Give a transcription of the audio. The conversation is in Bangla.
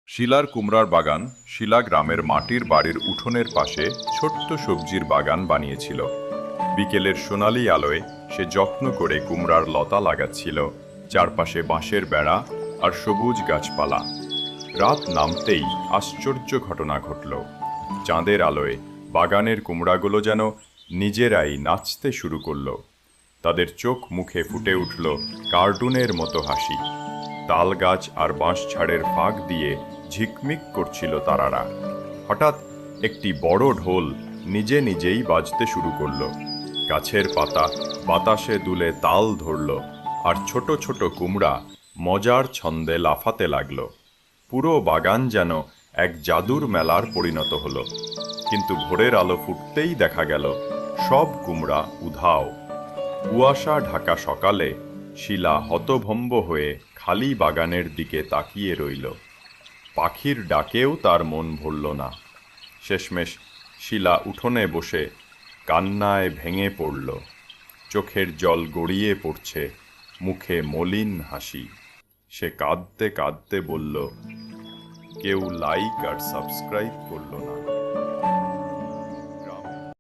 শিলার কুমড়ার বাগান শিলা গ্রামের মাটির বাড়ির উঠোনের পাশে ছোট্ট সবজির বাগান বানিয়েছিল। বিকেলের সোনালি আলোয় সে যত্ন করে কুমড়ার লতা লাগাচ্ছিল, চারপাশে বাঁশের বেড়া আর সবুজ গাছপালা। রাত নামতেই আশ্চর্য ঘটনা ঘটল। চাঁদের আলোয় বাগানের কুমড়াগুলো যেন নিজেরাই নাচতে শুরু করল। তাদের চোখ মুখে ফুটে উঠল কার্টুনের মতো হাসি। তাল গাছ আর বাঁশঝাড়ের ফাঁক দিয়ে ঝিকমিক করছিল তারারা। হঠাৎ একটি বড় ঢোল নিজে নিজেই বাজতে শুরু করলো। গাছের পাতা বাতাসে দুলে তাল ধরল, আর ছোট ছোট কুমড়া মজার ছন্দে লাফাতে লাগলো। পুরো বাগান যেন এক জাদুর মেলার পরিণত হলো। কিন্তু ভোরের আলো ফুটতেই দেখা গেল সব কুমড়া উধাও। কুয়াশা ঢাকা সকালে শিলা হতভম্ব হয়ে খালি বাগানের দিকে তাকিয়ে রইল। পাখির ডাকেও তার মন ভরল না। শেষমেশ শিলা উঠোনে বসে কান্নায় ভেঙে পড়ল। চোখের জল গড়িয়ে পড়ছে, মুখে মলিন হাসি। সে কাঁদতে কাঁদতে বলল, কেউ লাইক আর সাবস্ক্রাইব করল না।